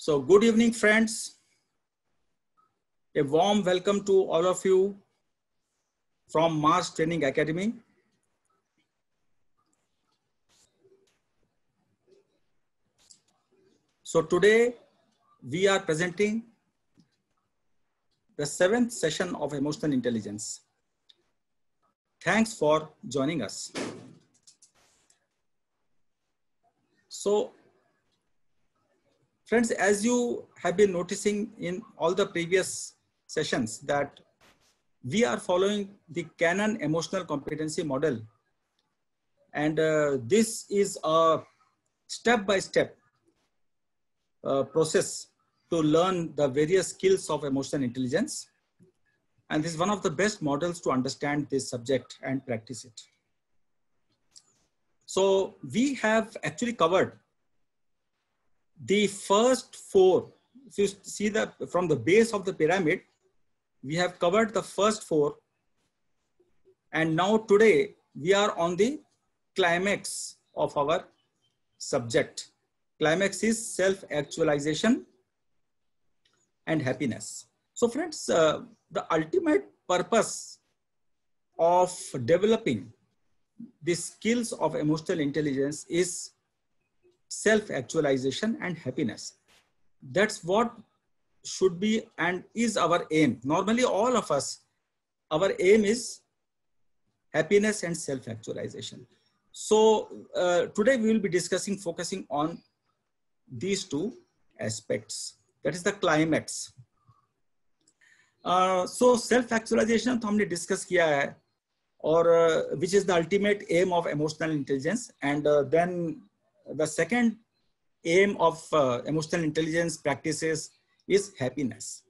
So good evening, friends. A warm welcome to all of you from Mars Training Academy. So today we are presenting the 7th session of Emotional Intelligence. Thanks for joining us. So friends, as you have been noticing in all the previous sessions that we are following the Cannon Emotional Competency Model. And this is a step-by-step process to learn the various skills of emotional intelligence. And this is one of the best models to understand this subject and practice it. So we have actually covered the first 4. If you see that from the base of the pyramid, we have covered the first 4. And now today we are on the climax of our subject. Climax is self-actualization and happiness. So friends, the ultimate purpose of developing the skills of emotional intelligence is self-actualization and happiness. That's what should be and is our aim. Normally, all of us, our aim is happiness and self-actualization. So today we will be focusing on these 2 aspects. That is the climax. So self-actualization तो हमने discuss किया है, और which is the ultimate aim of emotional intelligence. And then the second aim of emotional intelligence practices is happiness.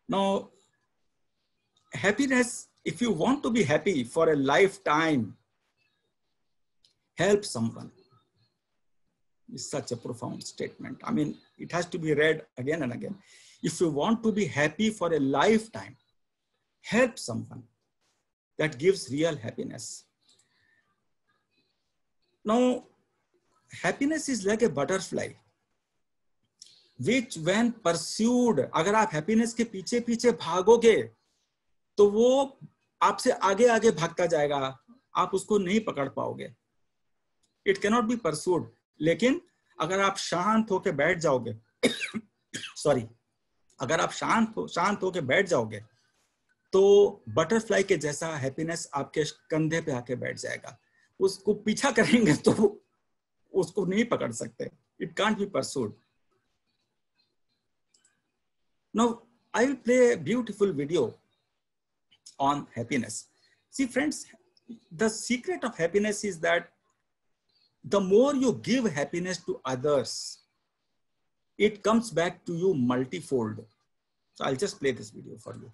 Now, happiness, if you want to be happy for a lifetime, help someone. It's such a profound statement. I mean, it has to be read again and again. If you want to be happy for a lifetime, help someone. That gives real happiness. Now, happiness is like a butterfly, which when pursued, अगर आप happiness के पीछे पीछे भागोगे, तो वो आपसे आगे आगे भागता जाएगा, आप उसको नहीं पकड़ पाओगे. It cannot be pursued. लेकिन अगर आप शांत होके बैठ जाओगे, सॉरी, अगर आप शांत होके बैठ जाओगे, तो बटरफ्लाई के जैसा हैप्पीनेस आपके कंधे पे आके बैठ जाएगा. उसको पीछा करेंगे तो उसको नहीं पकड़ सकते. It can't be pursued. Now, I will play a beautiful video on happiness. See, friends, the secret of happiness is that the more you give happiness to others, it comes back to you multifold. So I'll just play this video for you.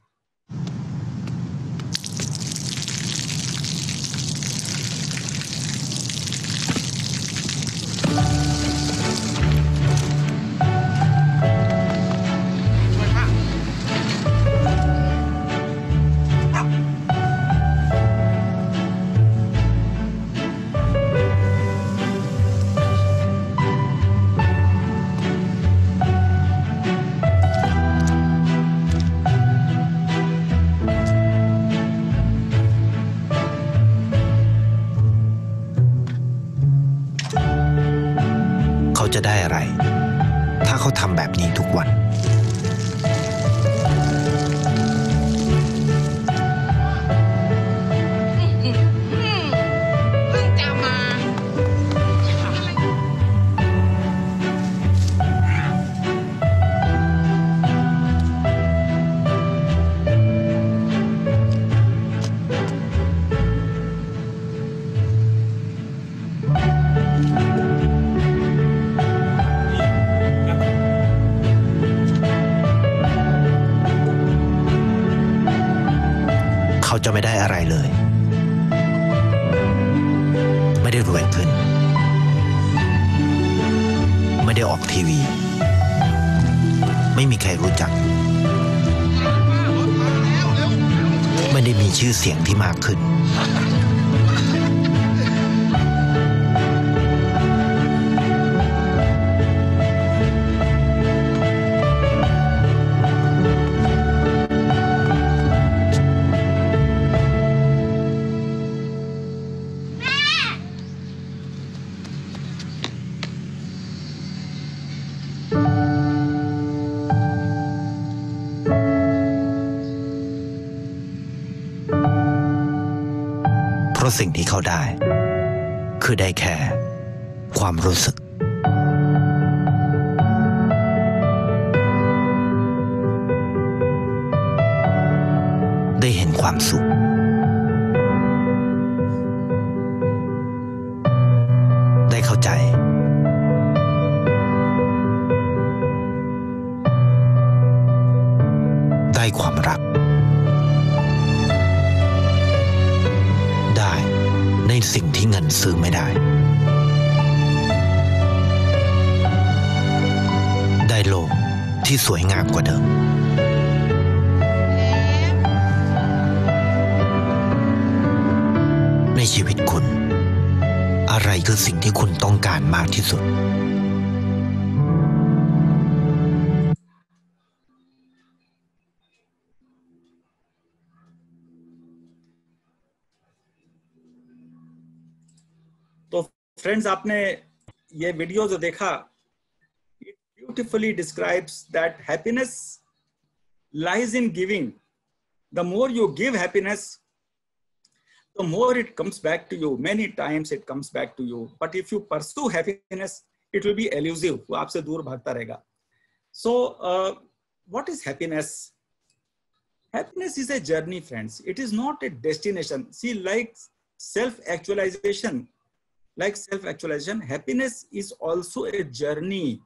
จะได้อะไรถ้าเขาทำแบบนี้ทุกวันเขาจะไม่ได้อะไรเลยไม่ได้รวยขึ้นไม่ได้ออกทีวีไม่มีใครรู้จักไม่ได้มีชื่อเสียงที่มากขึ้น เ ราะสิ่งที่เขาได้คือได้แค่ความรู้สึกได้เห็นความสุขได้เข้าใจได้ความรักได้ในสิ่งที่เงินซื้อไม่ได้ได้โลกที่สวยงามกว่าเดิมในชีวิตคุณอะไรคือสิ่งที่คุณต้องการมากที่สุดतो friends, आपने ये video जो देखा, it beautifully describes that happiness lies in giving. The more you give happiness, the more it comes back to you. Many times it comes back to you. But if you pursue happiness, it will be elusive. वो आपसे दूर भागता रहेगा. So, what is happiness? Happiness is a journey, friends. It is not a destination. See, like self-actualization, happiness is also a journey.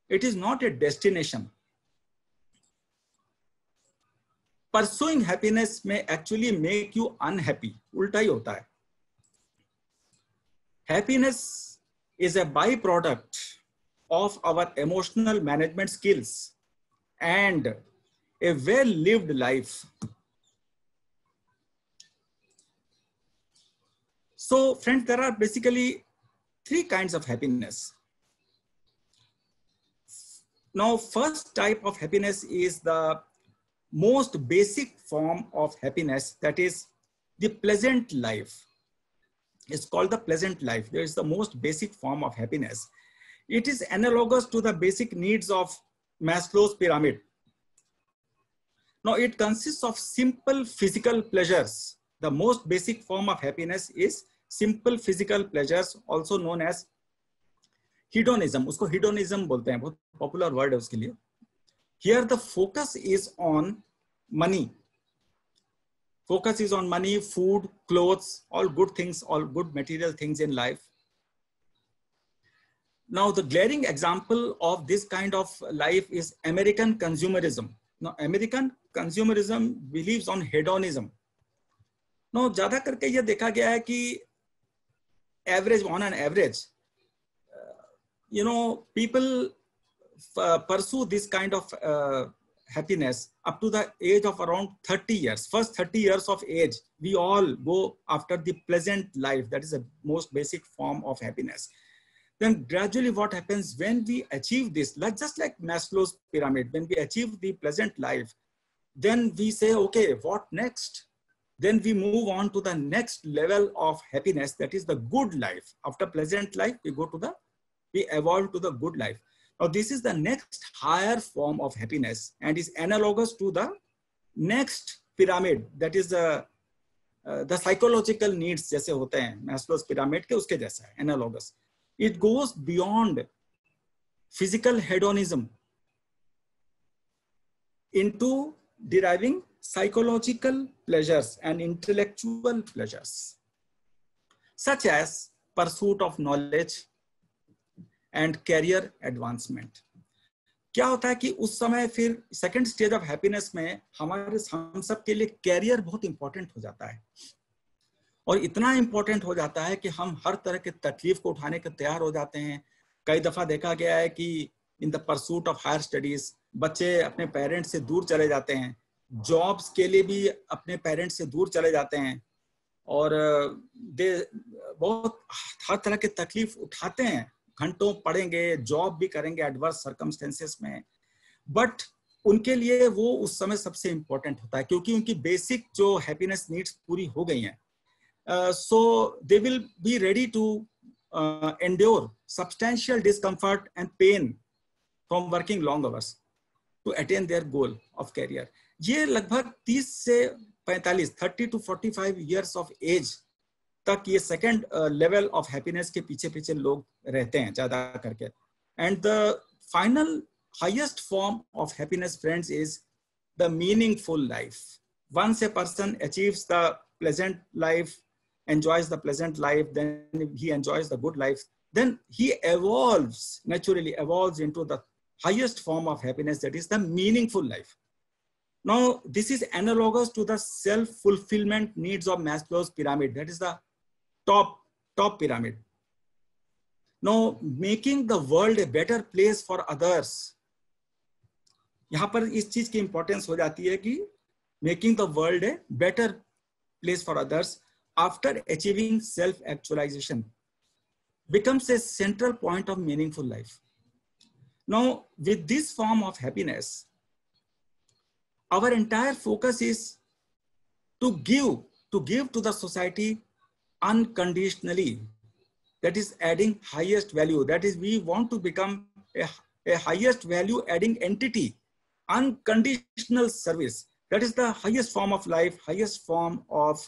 It is not a destination. Pursuing happiness may actually make you unhappy. उल्टा ही होता है. Happiness is a byproduct of our emotional management skills and a well-lived life. So, friends, there are basically three kinds of happiness. Now, first type of happiness is the most basic form of happiness, that is the pleasant life. It's called the pleasant life. There is the most basic form of happiness. It is analogous to the basic needs of Maslow's pyramid. Now, it consists of simple physical pleasures. The most basic form of happiness is simple physical pleasures, also known as hedonism. उसको hedonism बोलते हैं, बहुत popular word है उसके लिए. Here the focus is on money. Focus is on money, food, clothes, all good things, all good material things in life. Now, the glaring example of this kind of life is American consumerism. Now, American consumerism believes on hedonism. Now, ज़्यादा करके ये देखा गया है कि on an average, people pursue this kind of happiness up to the age of around 30 years. First 30 years of age, we all go after the pleasant life. That is the most basic form of happiness. Then gradually what happens when we achieve this, just like Maslow's pyramid, when we achieve the pleasant life, then we say, okay, what next? Then we move on to the next level of happiness, that is the good life. After pleasant life, we evolve to the good life. Now, this is the next higher form of happiness and is analogous to the next pyramid, that is the psychological needs जैसे होते हैं Maslow's pyramid के, उसके जैसा है, analogous. It goes beyond physical hedonism into deriving psychological pleasures and intellectual pleasures, such as pursuit of knowledge and career advancement. क्या होता है कि उस समय फिर सेकंड स्टेज ऑफ हैप्पीनेस में हम सब के लिए कैरियर बहुत इंपॉर्टेंट हो जाता है, और इतना इंपॉर्टेंट हो जाता है कि हम हर तरह के तकलीफ को उठाने के तैयार हो जाते हैं. कई दफा देखा गया है कि in the pursuit of higher studies बच्चे अपने पेरेंट्स से दूर चले जाते हैं, जॉब्स के लिए भी अपने पेरेंट्स से दूर चले जाते हैं, और बहुत हर तरह के तकलीफ उठाते हैं, घंटों पढ़ेंगे, जॉब भी करेंगे एडवर्स सर्कमस्टेंसेस में, बट उनके लिए वो उस समय सबसे इंपॉर्टेंट होता है क्योंकि उनकी बेसिक जो हैप्पीनेस नीड्स पूरी हो गई हैं. So they will be ready to endure substantial discomfort and pain from working long hours to attain their goal of career. ये लगभग 30 से 45, 30 to 45 years of age तक ये सेकंड लेवल ऑफ हैप्पीनेस के पीछे पीछे लोग रहते हैं ज्यादा करके. And the final highest form of happiness, friends, is the meaningful life. Once a person achieves the pleasant life, enjoys the pleasant life, then he enjoys the good life, then he evolves, naturally evolves into the highest form of happiness, that is the meaningful life. Now, this is analogous to the self-fulfillment needs of Maslow's pyramid. That is the top pyramid. Now, making the world a better place for others. यहां पर इस चीज की importance हो जाती है कि making the world a better place for others after achieving self actualisation becomes a central point of meaningful life. Now, with this form of happiness, our entire focus is to give to the society unconditionally. That is adding highest value. That is, we want to become a highest value adding entity. Unconditional service. That is the highest form of life, highest form of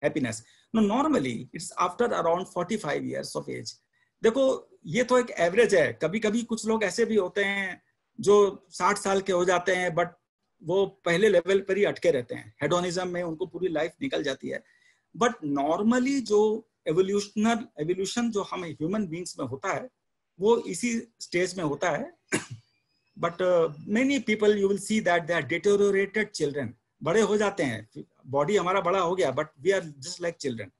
happiness. Now, normally, it's after around 45 years of age. देखो, ये तो एक average है. कभी कभी कुछ लोग ऐसे भी होते हैं जो 60 साल के हो जाते हैं, बट वो पहले लेवल पर ही अटके रहते हैं. हेडोनिज्म में उनको पूरी लाइफ निकल जाती है. बट नॉर्मली जो एवोल्यूशन जो हम ह्यूमन बींग्स में होता है, वो इसी स्टेज में होता है. But many people, you will see that they are deteriorated children. बड़े हो जाते हैं, body हमारा बड़ा हो गया, but we are just like children.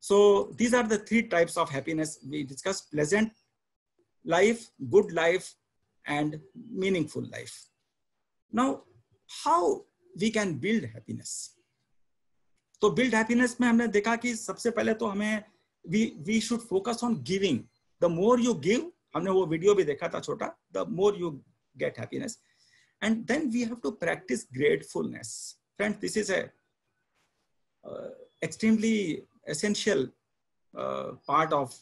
So these are the 3 types of happiness we discussed: pleasant life, good life, and meaningful life. Now, how we can build happiness? तो build happiness में हमने देखा कि सबसे पहले तो हमें we should focus on giving. The more you give, हमने वो वीडियो भी देखा था छोटा, the more you get happiness. And then we have to practice gratefulness. Friends, this is a extremely essential part of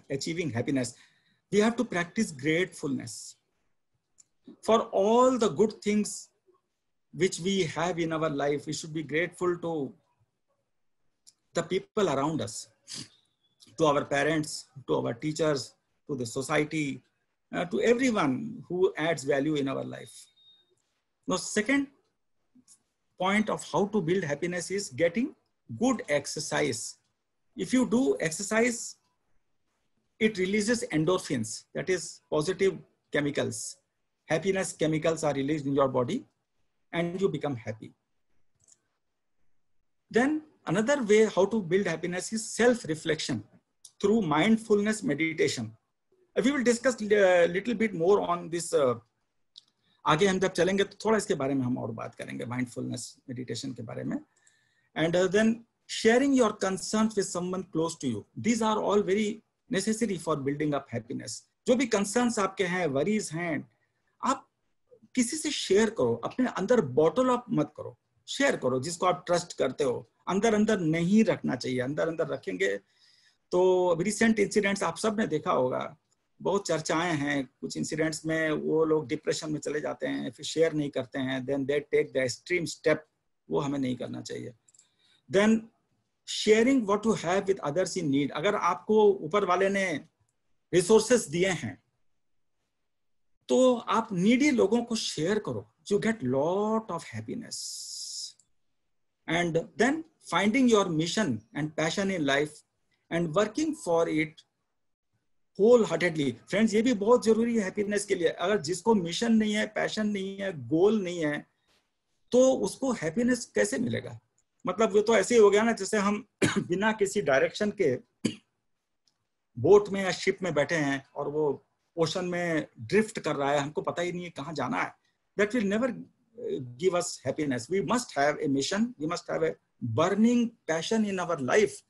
achieving happiness. We have to practice gratefulness for all the good things which we have in our life. We should be grateful to the people around us, to our parents, to our teachers, to the society, to everyone who adds value in our life. Now, second point of how to build happiness is getting good exercise. If you do exercise, it releases endorphins, that is positive chemicals. Happiness chemicals are released in your body and you become happy. Then another way how to build happiness is self-reflection through mindfulness meditation. We will discuss a little bit more on this. आगे हम जब चलेंगे तो थोड़ा इसके बारे में हम और बात करेंगे, mindfulness meditation के बारे में. And then sharing your concerns with someone close to you. These are all very necessary for building up happiness. जो भी concerns आपके हैं, worries हैं, आप किसी से share करो. अपने अंदर bottle up मत करो, share करो. जिसको आप trust करते हो, अंदर अंदर नहीं रखना चाहिए. अंदर अंदर रखेंगे तो recent incidents आप सब ने देखा होगा, बहुत चर्चाएं हैं. कुछ इंसिडेंट्स में वो लोग डिप्रेशन में चले जाते हैं, फिर शेयर नहीं करते हैं, then they take the extreme step. वो हमें नहीं करना चाहिए. Then sharing what you have with others in need. अगर आपको ऊपर वाले ने रिसोर्सेस दिए हैं तो आप नीडी लोगों को शेयर करो. You get lot of happiness. And then finding your mission and passion in life and working for it wholeheartedly. Friends, ये भी बहुत जरूरी है हैप्पीनेस के लिए. अगर जिसको मिशन नहीं है, पैशन नहीं है, गोल नहीं है, तो उसको हैप्पीनेस कैसे मिलेगा? मतलब वो तो ऐसे ही हो गया ना जैसे हम बिना किसी डायरेक्शन के बोट में या शिप में बैठे हैं और वो ओशन में ड्रिफ्ट कर रहा है, हमको पता ही नहीं है कहाँ जाना है. That will never give us happiness. We must have a mission. We must have a burning passion in our life.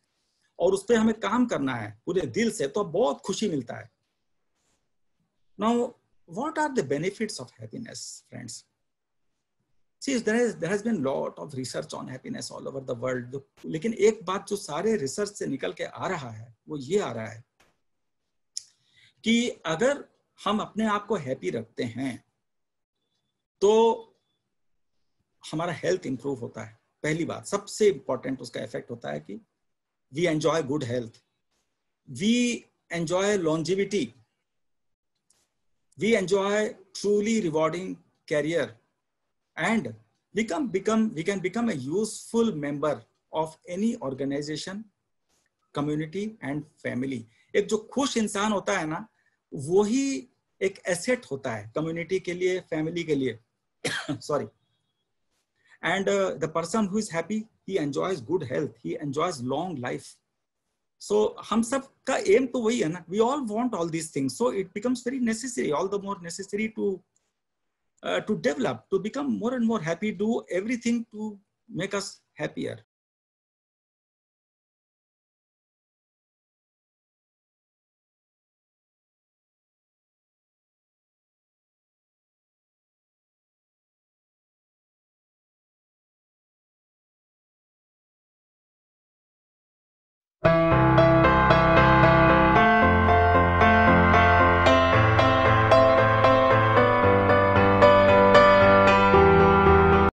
और उस पर हमें काम करना है पूरे दिल से, तो बहुत खुशी मिलता है. Now, what are the benefits of happiness, friends? See, there has been lot of research on happiness all over the world. लेकिन एक बात जो सारे रिसर्च से निकल के आ रहा है वो ये आ रहा है कि अगर हम अपने आप को हैप्पी रखते हैं तो हमारा हेल्थ इंप्रूव होता है. पहली बात सबसे इंपॉर्टेंट उसका इफेक्ट होता है कि we enjoy good health, we enjoy longevity, we enjoy truly rewarding career, and we can become a useful member of any organization, community and family. एक जो खुश इंसान होता है ना, वही एक एसेट होता है कम्युनिटी के लिए, फैमिली के लिए. Sorry. And the person who is happy, he enjoys good health, he enjoys long life. So हम सब का एम तो वही है ना, we all want all these things, so it becomes very necessary, all the more necessary to develop, to become more and more happy, do everything to make us happier.